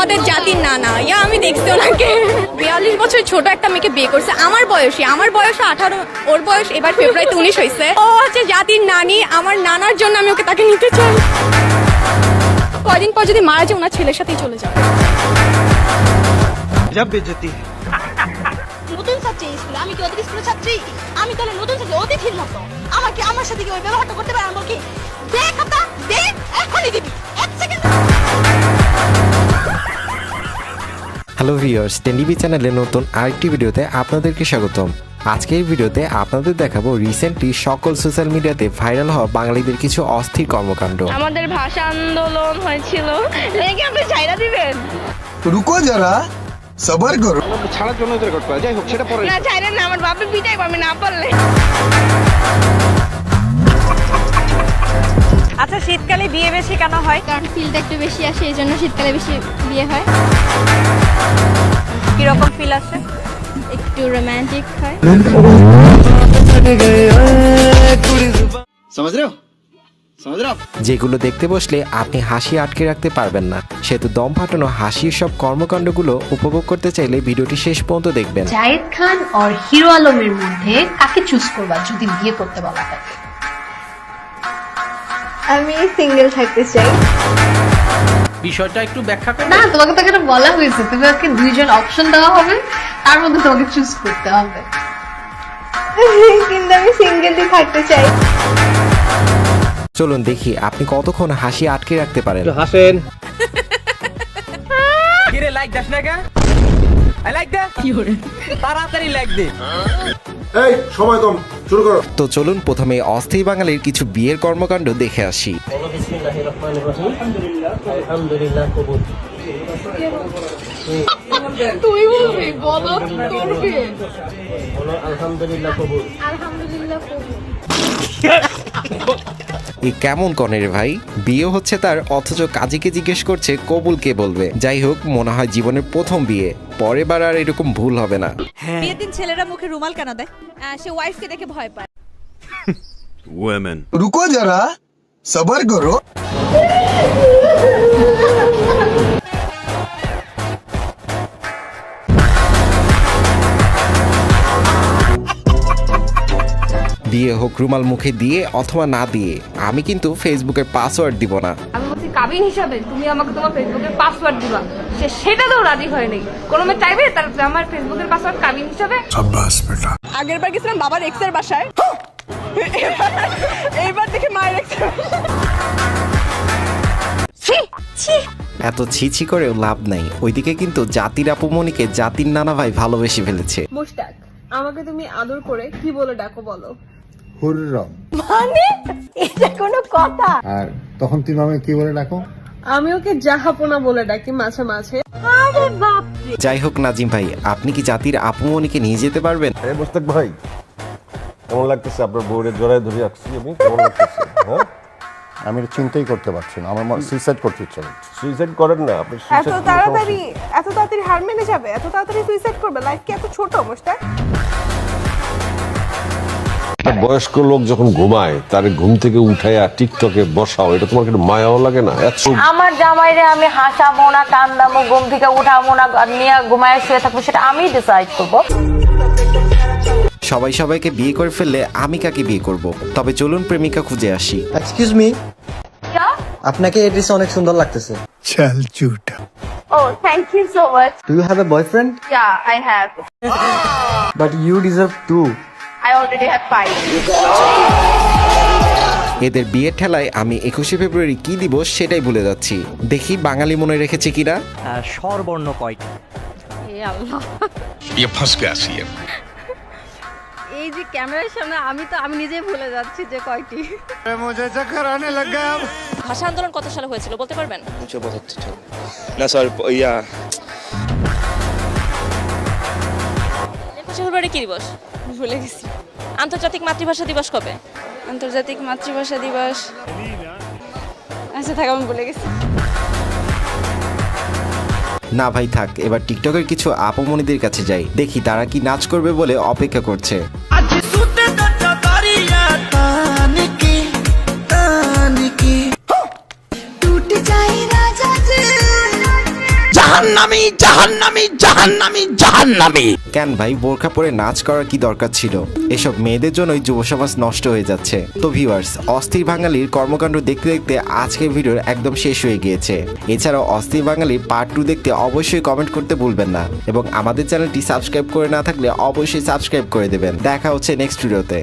আমাদের জাতির নানা, আমি দেখছি ওনাকে। 42 বছর ছোট একটা মেয়েকে বিয়ে করছে আমার বয়সী, আমার বয়স 18, ওর বয়স এবার ফেব্রুয়ারিতে 19 হয়েছে। ও হচ্ছে জাতির নানি, আমার নানার জন্য আমি ওকে তাকে নিতে চাই। কয়দিন পর যদি মারা যায় ওনার ছেলের সাথেই চলে যাবে। নতুন ছাত্রী স্কুলে, আমি কি ওদের স্কুলের ছাত্রী? আমি তাহলে নতুন ছাত্রী, অতিথির মতো আমাকে আমার সাথে কি ওই ব্যবহারটা করতে পারে? আমার কি দে কথা দে, এখনই দিবি, 1 সেকেন্ড। হ্যালো ভিউয়ার্স, টেনটিভি চ্যানেলের নতুন আরেকটি ভিডিওতে আপনাদেরকে স্বাগতম। আজকের এই ভিডিওতে আপনাদের দেখাবো রিসেন্টলি সকল সোশ্যাল মিডিয়াতে ভাইরাল হওয়া বাঙালিদের কিছু অস্থির কর্মকাণ্ড। আমাদের ভাষা আন্দোলন হয়েছিল, লেগে আপনি ছাইরা দিবেন। রুকো যারা, সবার করো। ছাড়ার জন্য এদের ঘটনা, যাই হোক সেটা পরে। না ছাইরা না, আমার বাপে পিটাই আমি না পারলে। আচ্ছা, শীতকালে বিয়ে বেশি কেন হয়? কারণ ফিলটা একটু বেশি আসে, এই জন্য শীতকালে বেশি বিয়ে হয়। কিরকম ফিল আসে? একটু রোমান্টিক হয়। যেগুলো দেখতে বসলে আপনি হাসি আটকে রাখতে পারবেন না, সেহেতু দম ফাটানো হাসির সব কর্মকাণ্ডগুলো উপভোগ করতে চাইলে ভিডিওটি শেষ পর্যন্ত দেখবেন। জায়েদ খান আর হিরো আলমের মধ্যে কাকে চুজ করবা যদি বিয়ে করতে বলা হয়? আমি সিঙ্গেল থাকতে চাই। বিষয়টা একটু ব্যাখ্যা করো। না, তোমাকে তো এখানে বলা হয়েছে তোমাকে দুইজন অপশন দেওয়া হবে, তার মধ্যে তোমাকে চুজ করতে হবে। কিন্তু আমি সিঙ্গেলই থাকতে চাই। চলুন দেখি আপনি কতক্ষণ হাসি আটকে রাখতে পারেন। হাসেন। কিরে লাইক দাস না কা? আই লাইক দা। কি হরে? তাড়াতাড়ি লাইক দে। এই সময় কম, শুরু করো। তো চলুন প্রথমে অস্থির বাঙালির কিছু বিয়ের কর্মকাণ্ড দেখে আসি। তুই বলবি, বলো তোর বিয়ে। আলহামদুলিল্লাহ কবুল। এ কেমন কনের ভাই, বিয়ে হচ্ছে তার, অথচ কাজীকে জিজ্ঞেস করছে কবুল কে বলবে। যাই হোক, মনে হয় জীবনের প্রথম বিয়ে, পরের বার আর এরকম ভুল হবে না। বিয়ের দিন ছেলেরা মুখে রুমাল কেন দেয়? সে ওয়াইফকে দেখে ভয় পায়। রুকো যারা, সবার করো। বিয়ে হোক রুমাল মুখে দিয়ে অথবা না দিয়ে, আমি কিন্তু ফেসবুকের পাসওয়ার্ড দিব না। আমি বলছি কাবিন হিসাবে তুমি আমাকে তোমার ফেসবুকের পাসওয়ার্ড দিবা, সেটা তো রাজি হয় নাই। কোনো মেয়ে চাইবে তার আমার ফেসবুকের পাসওয়ার্ড কাবিন হিসাবে? সাব্বাস বেটা। আগের বার গেছিলাম বাবার এক্সের বাসায়, এইবার দেখে মায়ের এক্স। এত ছিছি করেও লাভ নাই, ওইদিকে কিন্তু জাতির আপুমনিকে জাতির নানা ভাই ভালোবেসে ফেলেছে। মুশতাক, আমাকে তুমি আদর করে কি বলে ডাকো বলো? হুররম। মানে এটা কোনো কথা? আর তখন তুমি আমাকে কি বলে ডাকো? আমি ওকে জাহাপনা বলে ডাকি মাঝে মাঝে। আরে বাপ, যাই হোক নাজিম ভাই, আপনি কি জাতির আপুমনিকে নিয়ে যেতে পারবেন? মোস্তাক ভাই, কেমন লাগতেছে আপনার বউরের জড়ায় ধরে আসছি আমি? কেমন লাগতেছে? হ্যাঁ, আমি এটা চিন্তাই করতে পারছি না, আমার সুইসাইড করতে ইচ্ছা করছে। সুইসাইড করেন না আপনি। এত তাড়াতাড়ি হার মেনে যাবে? এত তাড়াতাড়ি সুইসাইড করবে? লাইফ কি এত ছোট মুশতাক? বয়স্ক লোক যখন ঘুমায় তার ঘুম থেকে উঠাইয়া টিকটকে বসাও, এটা তোমার কিন্তু মায়াও লাগে না? আমার জামাইরে আমি হাসাবো না, কান্দামো, ঘুম থেকে উঠাবো না, নিয়ে ঘুমায় শুয়ে থাকবো, সেটা আমি ডিসাইড করবো। সবাই সবাইকে বিয়ে করে ফেললে আমি কাকে বিয়ে করব? তবে চলুন প্রেমিকা খুঁজে আসি। এক্সকিউজ মি, আপনাকে এই ড্রেসে অনেক সুন্দর লাগতেছে। চল ঝুটা। Oh, thank you so much. Do you have a boyfriend? Yeah, I have. But you deserve to. I already have 5. এদের বিয়ের ঠেলায় আমি 21শে ফেব্রুয়ারি কি দিব সেটাই ভুলে যাচ্ছি। দেখি বাঙালি মনে রেখেছে কিনা। স্বরবর্ণ কয়টা? এই যে ক্যামেরার সামনে আমি নিজেই ভুলে যাচ্ছি যে কয়টি। ভাষা আন্দোলন কত সালে হয়েছিল বলতে পারবেন? 1972 না সরি, 21শে ফেব্রুয়ারি কি দিবস? ভুলে গেছি। আন্তর্জাতিক মাতৃভাষা দিবস কবে? আন্তর্জাতিক মাতৃভাষা দিবস, আচ্ছা থাক, আমি ভুলে গেছি। না ভাই থাক, এবার টিকটকের কিছু আপুমনিদের কাছে যাই, দেখি তারা কি নাচ করবে বলে অপেক্ষা করছে। জাহান্নামী জাহান্নামী জাহান্নামী জাহান্নামী। কেন ভাই, বোরখা পরে নাচ করার কি দরকার ছিল? এসব মেয়েদের জন্যই যুব সমাজ নষ্ট হয়ে যাচ্ছে। তো ভিউয়ার্স, অস্থির বাঙালির কর্মকাণ্ড দেখতে দেখতে আজকের ভিডিওর একদম শেষ হয়ে গিয়েছে। এছাড়াও অস্থির বাঙালি পার্ট 2 দেখতে অবশ্যই কমেন্ট করতে ভুলবেন না, এবং আমাদের চ্যানেলটি সাবস্ক্রাইব করে না থাকলে অবশ্যই সাবস্ক্রাইব করে দেবেন। দেখা হচ্ছে নেক্সট ভিডিওতে।